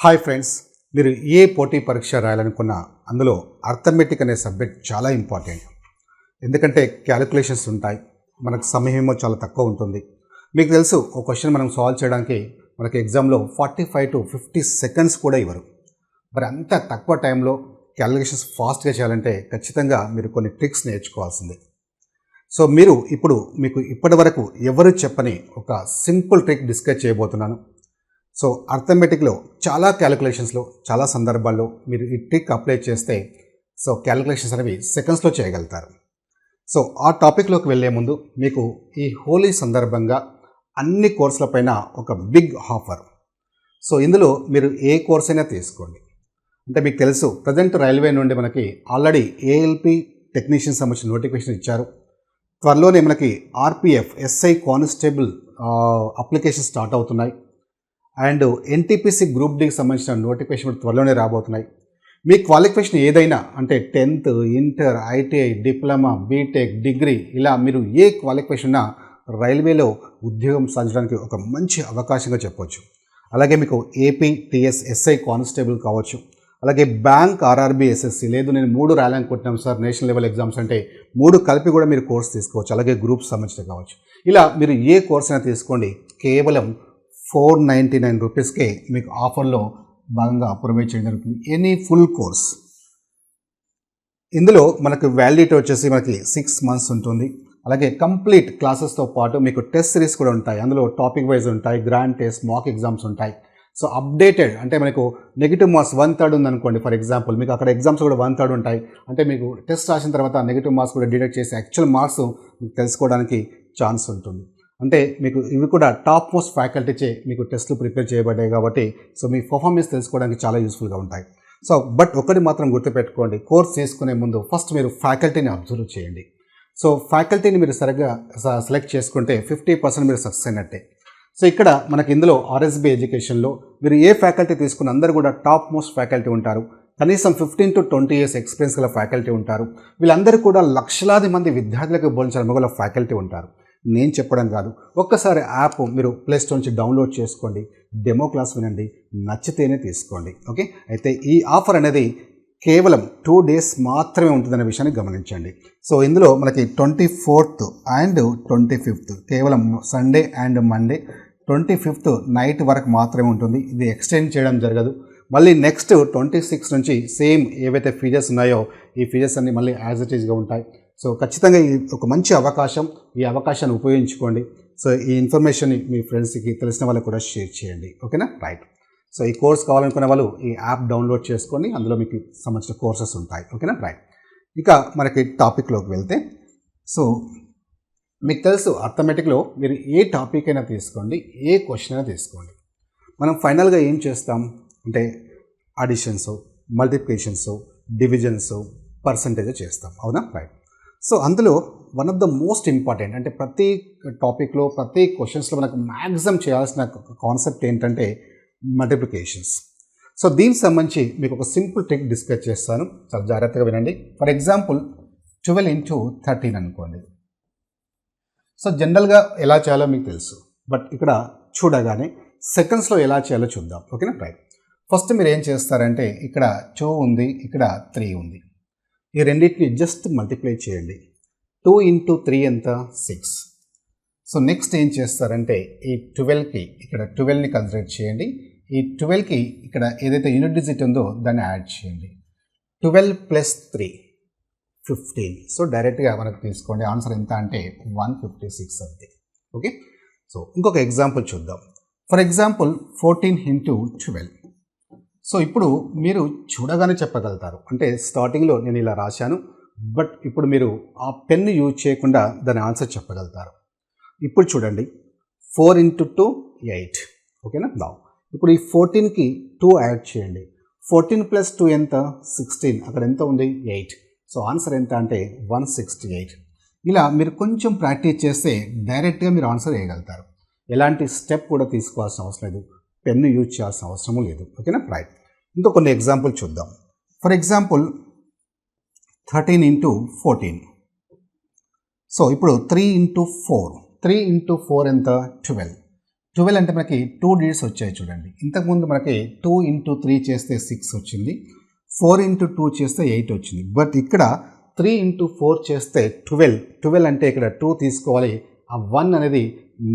Hi friends, మీరు ఏ పోటీ పరీక్ష రాయాలనుకున్నా అందులో అర్థమెటిక్ అనే సబ్జెక్ట్ చాలా ఇంపార్టెంట్. ఎందుకంటే క్యాలిక్యులేషన్స్ ఉంటాయి, మనకు సమయమేమో చాలా తక్కువ ఉంటుంది. మీకు తెలుసు, ఒక క్వశ్చన్ మనం సాల్వ్ చేయడానికి మనకి ఎగ్జామ్లో 45 to 50 సెకండ్స్ కూడా ఇవ్వరు. మరి అంత తక్కువ టైంలో క్యాలిక్యులేషన్స్ ఫాస్ట్గా చేయాలంటే ఖచ్చితంగా మీరు కొన్ని ట్రిక్స్ నేర్చుకోవాల్సిందే. సో మీకు ఇప్పటి వరకు ఎవరు చెప్పని ఒక సింపుల్ ట్రిక్ డిస్కస్ చేయబోతున్నాను. సో అర్థమెటిక్లో చాలా క్యాలిక్యులేషన్స్లో చాలా సందర్భాల్లో మీరు ఈ ట్రిక్ అప్లై చేస్తే సో క్యాలిక్యులేషన్స్ అనేవి సెకండ్స్లో చేయగలుగుతారు. సో ఆ టాపిక్లోకి వెళ్ళే ముందు మీకు ఈ హోలీ సందర్భంగా అన్ని కోర్సులపైన ఒక బిగ్ ఆఫర్. సో ఇందులో మీరు ఏ కోర్స్ అయినా తీసుకోండి. అంటే మీకు తెలుసు, ప్రజెంట్ రైల్వే నుండి మనకి ఆల్రెడీ ఏఎల్పి టెక్నీషియన్ సంబంధించిన నోటిఫికేషన్ ఇచ్చారు. త్వరలోనే మనకి RPF SI constable application start అవుతున్నాయి. అండ్ ఎన్టీపీసీ గ్రూప్ డికి సంబంధించిన నోటిఫికేషన్ త్వరలోనే రాబోతున్నాయి. మీ క్వాలిఫికేషన్ ఏదైనా, అంటే 10th, inter, ITI, diploma, BTech, degree, ఇలా మీరు ఏ క్వాలిఫికేషన్ ఉన్నా రైల్వేలో ఉద్యోగం సాధించడానికి ఒక మంచి అవకాశంగా చెప్పవచ్చు. అలాగే మీకు ఏపీ టీఎస్ ఎస్ఐ కానిస్టేబుల్ కావచ్చు, అలాగే బ్యాంక్ ఆర్ఆర్బీ ఎస్ఎస్సి, లేదు నేను 3 రాయాలనుకుంటున్నాం సార్ నేషనల్ లెవెల్ ఎగ్జామ్స్ అంటే 3 కలిపి కూడా మీరు కోర్స్ తీసుకోవచ్చు. అలాగే గ్రూప్స్ సంబంధించిన కావచ్చు. ఇలా మీరు ఏ కోర్స్ అయినా తీసుకోండి, కేవలం 499 రూపీస్కే మీకు ఆఫర్లో భాగంగా ప్రొవైడ్ చేయడం జరుగుతుంది. Any full course. ఇందులో మనకు వ్యాలిడిటీ వచ్చేసి మనకి 6 months ఉంటుంది. అలాగే కంప్లీట్ క్లాసెస్తో పాటు మీకు టెస్ట్ సిరీస్ కూడా ఉంటాయి. అందులో టాపిక్ వైజ్ ఉంటాయి, గ్రాండ్ టెస్ట్, మాక్ ఎగ్జామ్స్ ఉంటాయి. సో అప్డేటెడ్ అంటే మనకు నెగిటివ్ మార్క్స్ 1/3 ఉందనుకోండి, ఫర్ ఎగ్జాంపుల్ మీకు అక్కడ ఎగ్జామ్స్ కూడా 1/3 ఉంటాయి. అంటే మీకు టెస్ట్ రాసిన తర్వాత నెగిటివ్ మార్క్స్ కూడా డిడక్ట్ చేసి యాక్చువల్ మార్క్స్ మీకు తెలుసుకోవడానికి ఛాన్స్ ఉంటుంది. అంటే మీకు ఇవి కూడా టాప్ మోస్ట్ ఫ్యాకల్టీచే మీకు టెస్టులు ప్రిపేర్ చేయబడ్డాయి కాబట్టి సో మీ పర్ఫార్మెన్స్ తెలుసుకోవడానికి చాలా యూస్ఫుల్గా ఉంటాయి. సో బట్ ఒకటి మాత్రం గుర్తుపెట్టుకోండి, కోర్స్ చేసుకునే ముందు ఫస్ట్ మీరు ఫ్యాకల్టీని అబ్జర్వ్ చేయండి. సో ఫ్యాకల్టీని మీరు సరిగ్గా సెలెక్ట్ చేసుకుంటే 50% మీరు సక్సెస్ అయినట్టే. సో ఇక్కడ మనకి ఇందులో ఆర్ఎస్బి ఎడ్యుకేషన్లో మీరు ఏ ఫ్యాకల్టీ తీసుకున్న అందరూ కూడా టాప్ మోస్ట్ ఫ్యాకల్టీ ఉంటారు. కనీసం 15 to 20 years ఎక్స్పీరియన్స్ గల ఫ్యాకల్టీ ఉంటారు. వీళ్ళందరూ కూడా లక్షలాది మంది విద్యార్థులకు బోధించిన మొగల ఫ్యాకల్టీ ఉంటారు. నేను చెప్పడం కాదు, ఒక్కసారి యాప్ మీరు ప్లేస్టోర్ నుంచి డౌన్లోడ్ చేసుకోండి, డెమో క్లాస్ వినండి, నచ్చితేనే తీసుకోండి. ఓకే, అయితే ఈ ఆఫర్ అనేది కేవలం 2 days మాత్రమే ఉంటుందనే విషయాన్ని గమనించండి. సో ఇందులో మనకి 24th and 25th కేవలం Sunday and Monday, 25th night వరకు మాత్రమే ఉంటుంది. ఇది ఎక్స్టెండ్ చేయడం జరగదు. మళ్ళీ నెక్స్ట్ 26 నుంచి సేమ్ ఏవైతే ఫీచర్స్ ఉన్నాయో ఈ ఫీచర్స్ అన్నీ మళ్ళీ యాజ్ ఇట్ ఈస్గా ఉంటాయి. సో ఖచ్చితంగా ఇది ఒక మంచి అవకాశం, ఈ అవకాశాన్ని ఉపయోగించుకోండి. సో ఈ ఇన్ఫర్మేషన్ని మీ ఫ్రెండ్స్కి తెలిసిన వాళ్ళకి కూడా షేర్ చేయండి. ఓకేనా, రైట్. సో ఈ కోర్స్ కావాలనుకునే వాళ్ళు ఈ యాప్ డౌన్లోడ్ చేసుకొని అందులో మీకు సంబంధించిన కోర్సెస్ ఉంటాయి. ఓకేనా, రైట్. ఇక మనకి టాపిక్లోకి వెళ్తే, సో మీకు తెలుసు అర్థమెటిక్లో మీరు ఏ టాపిక్ అయినా తీసుకోండి, ఏ క్వశ్చన్ అయినా తీసుకోండి, మనం ఫైనల్గా ఏం చేస్తాం అంటే అడిషన్స్, మల్టిప్లికేషన్స్, డివిజన్స్, పర్సంటేజ్ చేస్తాం. అవునా, రైట్. సో అందులో one of the most important, అంటే ప్రతి టాపిక్లో ప్రతి క్వశ్చన్స్లో మనకు మ్యాక్సిమం చేయాల్సిన కాన్సెప్ట్ ఏంటంటే మల్టిప్లికేషన్స్. సో దీనికి సంబంధించి మీకు ఒక సింపుల్ ట్రిక్ డిస్కస్ చేస్తాను, చాలా జాగ్రత్తగా వినండి. ఫర్ ఎగ్జాంపుల్ 12 into 13 అనుకోండి. సో జనరల్గా ఎలా చేయాలో మీకు తెలుసు, బట్ ఇక్కడ చూడగానే సెకండ్స్లో ఎలా చేయాలో చూద్దాం. ఓకేనా, రైట్. ఫస్ట్ మీరు ఏం చేస్తారంటే ఇక్కడ 2 ఉంది, ఇక్కడ 3 ఉంది. ఈ రెండింటిని జస్ట్ మల్టిప్లై చేయండి. 2 into 3 ఎంత? 6. సో నెక్స్ట్ ఏం చేస్తారంటే ఈ 12కి ఇక్కడ 12ని కన్సిడర్ చేయండి. ఈ 12కి ఇక్కడ ఏదైతే యూనిట్ డిజిట్ ఉందో దాన్ని యాడ్ చేయండి. 12 + 3 15. సో డైరెక్ట్గా మనకు తీసుకోండి, ఆన్సర్ ఎంత అంటే 156 అంతే. ఓకే, సో ఇంకొక ఎగ్జాంపుల్ చూద్దాం. For example 14 into 12. సో ఇప్పుడు మీరు చూడగానే చెప్పగలుగుతారు, అంటే స్టార్టింగ్లో నేను ఇలా రాశాను, బట్ ఇప్పుడు మీరు ఆ పెన్ యూజ్ చేయకుండా దాని ఆన్సర్ చెప్పగలుగుతారు. ఇప్పుడు చూడండి, 4 into 2 8. ఓకేనా, బావు. ఇప్పుడు ఈ 14కి 2 యాడ్ చేయండి. 14 + 2 ఎంత? 16. అక్కడ ఎంత ఉంది? 8. సో ఆన్సర్ ఎంత అంటే 168. ఇలా మీరు కొంచెం ప్రాక్టీస్ చేస్తే డైరెక్ట్గా మీరు ఆన్సర్ వేయగలుగుతారు. ఎలాంటి స్టెప్ కూడా తీసుకోవాల్సిన అవసరం లేదు, పెన్ను యూజ్ చేయాల్సిన అవసరము లేదు. ఓకేనా, రైట్. ఇంకా కొన్ని ఎగ్జాంపుల్ చూద్దాం. For example 13 into 14. సో ఇప్పుడు 3 into 4. 3 into 4 ఎంత? 12. 12 అంటే మనకి 2 డిజిట్స్ వచ్చాయి చూడండి. ఇంతకుముందు మనకి 2 ఇంటూ 3 చేస్తే 6 వచ్చింది, 4 ఇంటూ 2 చేస్తే 8 వచ్చింది. బట్ ఇక్కడ 3 ఇంటూ 4 చేస్తే 12 అంటే ఇక్కడ 2 తీసుకోవాలి, ఆ 1 అనేది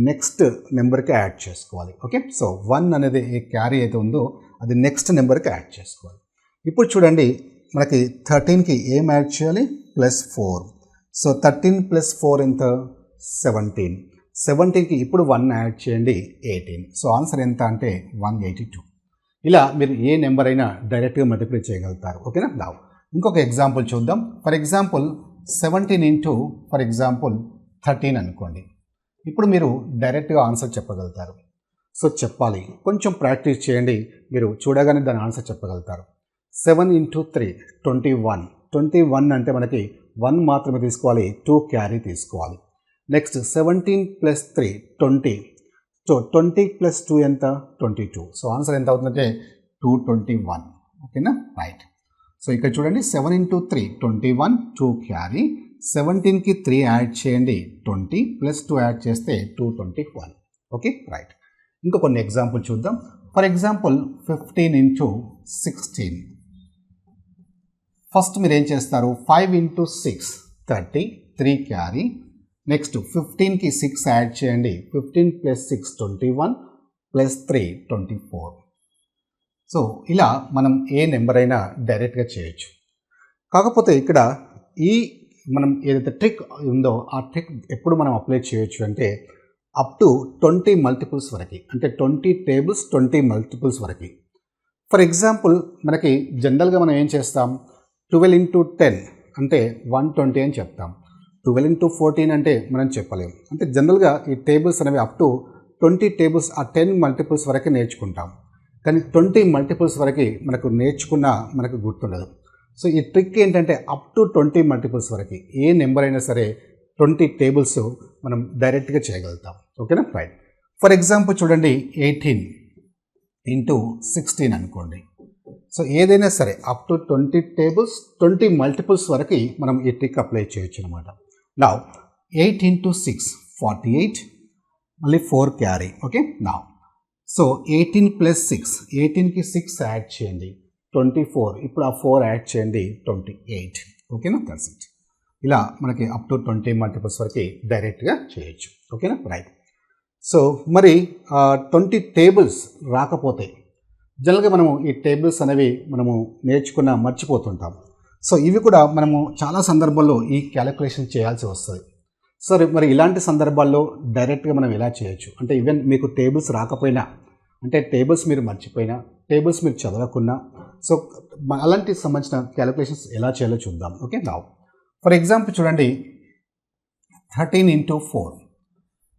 నెక్స్ట్ నెంబర్కి యాడ్ చేసుకోవాలి. ఓకే, సో 1 అనేది ఏ క్యారీ అయితే ఉందో అది నెక్స్ట్ నెంబర్కి యాడ్ చేసుకోవాలి. ఇప్పుడు చూడండి మనకి 13కి ఏం యాడ్ చేయాలి, +4. సో 13 + 4 ఎంత, 17. 17కి ఇప్పుడు 1 యాడ్ చేయండి, 18. సో ఆన్సర్ ఎంత అంటే 182. ఇలా మీరు ఏ నెంబర్ అయినా డైరెక్ట్గా మల్టిప్లై చేయగలుగుతారు. ఓకేనా. నా ఇంకొక ఎగ్జాంపుల్ చూద్దాం. For example 17 into for example 13 అనుకోండి. ఇప్పుడు మీరు డైరెక్ట్గా ఆన్సర్ చెప్పగలుగుతారు. సో చెప్పాలి, కొంచెం ప్రాక్టీస్ చేయండి, మీరు చూడగానే దాని ఆన్సర్ చెప్పగలుగుతారు. 7 ఇంటూ 3 21. 21 అంటే మనకి 1 మాత్రమే తీసుకోవాలి, 2 క్యారీ తీసుకోవాలి. నెక్స్ట్ 17 + 3 20. సో 20 + 2 ఎంత, 22. సో ఆన్సర్ ఎంత అవుతుందంటే 221. ఓకేనా, రైట్. సో ఇక్కడ చూడండి 7 ఇంటూ 3 21, 2 క్యారీ. 17కి 3 యాడ్ చేయండి, 20 + 2 యాడ్ చేస్తే 221. Okay, right. ఇంకా కొన్ని ఎగ్జాంపుల్ చూద్దాం. For example 15 into 16. ఫస్ట్ మీరు ఏం చేస్తారు, 5 ఇంటూ 6 30, 3 క్యారీ. నెక్స్ట్ 15కి 6 యాడ్ చేయండి, 15 + 6 21 + 3 24. సో ఇలా మనం ఏ నెంబర్ అయినా డైరెక్ట్గా చేయొచ్చు. కాకపోతే ఇక్కడ ఈ మనం ఏదైతే ట్రిక్ ఉందో ఆ ట్రిక్ ఎప్పుడు మనం అప్లై చేయొచ్చు అంటే అప్ టు 20 మల్టిపుల్స్ వరకు, అంటే 20 టేబుల్స్ 20 మల్టిపుల్స్ వరకు. ఫర్ ఎగ్జాంపుల్ మనకి జనరల్గా మనం ఏం చేస్తాం, 12 ఇంటూ 10 అంటే 120 అని చెప్తాం. 12 ఇంటూ 14 అంటే మనం చెప్పలేము. అంటే జనరల్గా ఈ టేబుల్స్ అనేవి అప్ టు 20 టేబుల్స్ ఆ 10 మల్టిపుల్స్ వరకు నేర్చుకుంటాం. కానీ 20 మల్టిపుల్స్ వరకు మనకు నేర్చుకున్నా మనకు గుర్తుండదు. సో ఈ ట్రిక్ ఏంటంటే అప్ టు 20 మల్టిపుల్స్ వరకు ఏ నెంబర్ అయినా సరే 20 టేబుల్స్ మనం డైరెక్ట్గా చేయగలుగుతాం. ఓకేనా, రైట్. ఫర్ ఎగ్జాంపుల్ చూడండి 18 ఇంటూ 16 అనుకోండి. సో ఏదైనా సరే అప్ టు 20 టేబుల్స్ 20 మల్టిపుల్స్ వరకు మనం ఈ ట్రిక్ అప్లై చేయొచ్చు అనమాట. నౌ 8 ఇంటూ 6 48, మళ్ళీ 4 carry. Okay, now so 18 + 6, 18కి 6 add చేయండి 24, ఇప్పుడు ఆ 4 యాడ్ చేయండి 28. ఓకేనా, దట్స్ ఇట్. ఇలా మనకి అప్ టు 20 మల్టిపుల్స్ వరకు డైరెక్ట్గా చేయొచ్చు. ఓకేనా, రైట్. సో మరి 20 టేబుల్స్ రాకపోతే జనరల్గా మనము ఈ టేబుల్స్ అనేవి మనము నేర్చుకున్న మర్చిపోతుంటాం. సో ఇవి కూడా మనము చాలా సందర్భాల్లో ఈ క్యాలిక్యులేషన్ చేయాల్సి వస్తుంది. సరే, మరి ఇలాంటి సందర్భాల్లో డైరెక్ట్గా మనం ఎలా చేయొచ్చు అంటే ఈవెన్ మీకు టేబుల్స్ రాకపోయినా, అంటే టేబుల్స్ మీరు మర్చిపోయినా, టేబుల్స్ మీరు చదవకున్నా, సో అలాంటి సంబంధించిన క్యాలిక్యులేషన్స్ ఎలా చేయాలో చూద్దాం. ఓకే, నౌ ఫర్ ఎగ్జాంపుల్ చూడండి 13 ఇంటూ 4.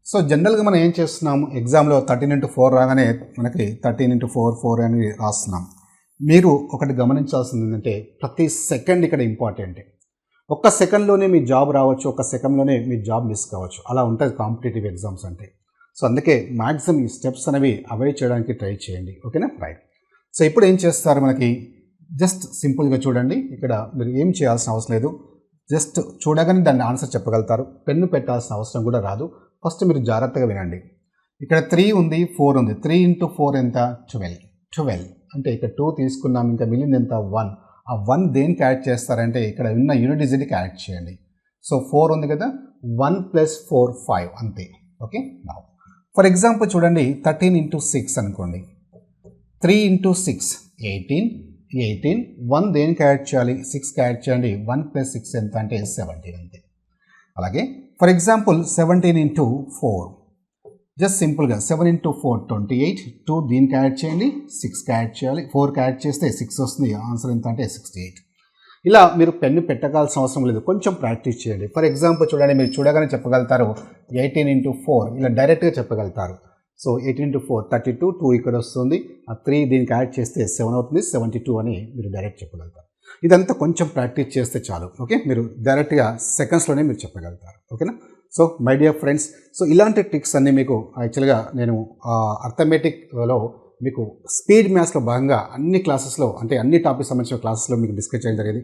సో జనరల్గా మనం ఏం చేస్తున్నాము, ఎగ్జామ్లో 13 ఇంటూ 4 రాగానే మనకి 13 ఇంటూ 4 4 అని రాస్తున్నాం. మీరు ఒకటి గమనించాల్సింది ఏంటంటే ప్రతి సెకండ్ ఇక్కడ ఇంపార్టెంట్. ఒక్క సెకండ్లోనే మీ జాబ్ రావచ్చు, ఒక్క సెకండ్లోనే మీ జాబ్ మిస్ కావచ్చు. అలా ఉంటుంది కాంపిటేటివ్ ఎగ్జామ్స్ అంటే. సో అందుకే మ్యాక్సిమం ఈ స్టెప్స్ అనేవి అవాయిడ్ చేయడానికి ట్రై చేయండి. ఓకేనా, రైట్. సో ఇప్పుడు ఏం చేస్తారు, మనకి జస్ట్ సింపుల్గా చూడండి, ఇక్కడ మీరు ఏం చేయాల్సిన అవసరం లేదు, జస్ట్ చూడగానే దాన్ని ఆన్సర్ చెప్పగలుగుతారు. పెన్ను పెట్టాల్సిన అవసరం కూడా రాదు. ఫస్ట్ మీరు జాగ్రత్తగా వినండి. ఇక్కడ 3 ఉంది, 4 ఉంది. 3 ఇంటూ 4 ఎంత, 12 అంటే ఇక్కడ 2 తీసుకున్నాం, ఇంకా మిగిలింది ఎంత, 1. ఆ 1 దేనికి యాడ్ చేస్తారంటే ఇక్కడ ఉన్న యూనిట్ డిజిట్కి యాడ్ చేయండి. సో 4 ఉంది కదా, 1 + 4 5 అంతే. ఓకే, నౌ ఫర్ ఎగ్జాంపుల్ చూడండి 13 ఇంటూ 6 అనుకోండి. 3 ఇంటూ 6 18, 1 దేనికి యాడ్ చేయాలి, 6కి యాడ్ చేయండి. 1 + 6 ఎంత అంటే 17 అంతే. అలాగే ఫర్ ఎగ్జాంపుల్ 17 ఇంటూ 4, జస్ట్ సింపుల్గా 7 ఇంటూ 4 28, 2 దీనికి యాడ్ చేయండి, 6కి యాడ్ చేయాలి, 4కి యాడ్ చేస్తే 6 వస్తుంది. ఆన్సర్ ఎంత అంటే 68. ఇలా మీరు పెన్ను పెట్టగాల్సిన అవసరం లేదు, కొంచెం ప్రాక్టీస్ చేయండి. ఫర్ ఎగ్జాంపుల్ చూడండి, మీరు చూడగానే చెప్పగలుగుతారు 18 ఇంటూ 4, ఇలా డైరెక్ట్గా చెప్పగలుగుతారు. సో 18 ఇంటూ 4 32, 2 ఇక్కడ వస్తుంది, ఆ 3 దీనికి యాడ్ చేస్తే 7 అవుతుంది, 72 అని మీరు డైరెక్ట్ చెప్పగలుగుతారు. ఇదంతా కొంచెం ప్రాక్టీస్ చేస్తే చాలు. ఓకే, మీరు డైరెక్ట్గా సెకండ్స్లోనే మీరు చెప్పగలుగుతారు. ఓకేనా. So my dear friends, so ఇలాంటి ట్రిక్స్ అన్నీ మీకు యాక్చువల్గా నేను అర్థమెటిక్లో మీకు స్పీడ్ మ్యాథ్స్లో భాగంగా అన్ని క్లాసెస్లో, అంటే అన్ని టాపిక్స్ సంబంధించిన క్లాసెస్లో మీకు డిస్కస్ చేయడం జరిగింది.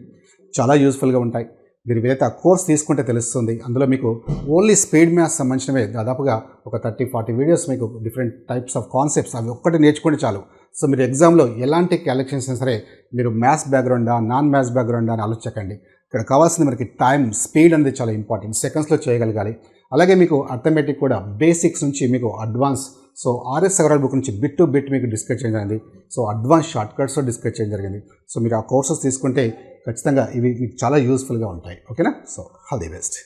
చాలా యూస్ఫుల్గా ఉంటాయి. మీరు ఏదైతే ఆ కోర్స్ తీసుకుంటే తెలుస్తుంది. అందులో మీకు ఓన్లీ స్పీడ్ మ్యాథ్స్ సంబంధించినవే దాదాపుగా ఒక 30-40 వీడియోస్ మీకు డిఫరెంట్ టైప్స్ ఆఫ్ కాన్సెప్ట్స్ అవి ఒక్కటి నేర్చుకుంటే చాలు. సో మీరు ఎగ్జామ్లో ఎలాంటి క్యాలిక్యులేషన్స్ అయినా సరే మీరు మ్యాథ్స్ బ్యాక్గ్రౌండా నాన్ మ్యాథ్స్ బ్యాక్గ్రౌండా అని ఆలోచించకండి. ఇక్కడ కావాల్సింది మనకి టైం, స్పీడ్ అనేది చాలా ఇంపార్టెంట్. సెకండ్స్లో చేయగలగాలి. అలాగే మీకు అర్థమెటిక్ కూడా బేసిక్స్ నుంచి మీకు advance. So RS Agarwal book నుంచి బిట్ టు బిట్ మీకు డిస్కస్ చేయడం జరిగింది. సో అడ్వాన్స్ షార్ట్ కట్స్లో డిస్కస్ చేయడం జరిగింది. సో మీరు ఆ కోర్సెస్ తీసుకుంటే ఖచ్చితంగా ఇవి మీకు చాలా యూస్ఫుల్గా ఉంటాయి. ఓకేనా? So all the best.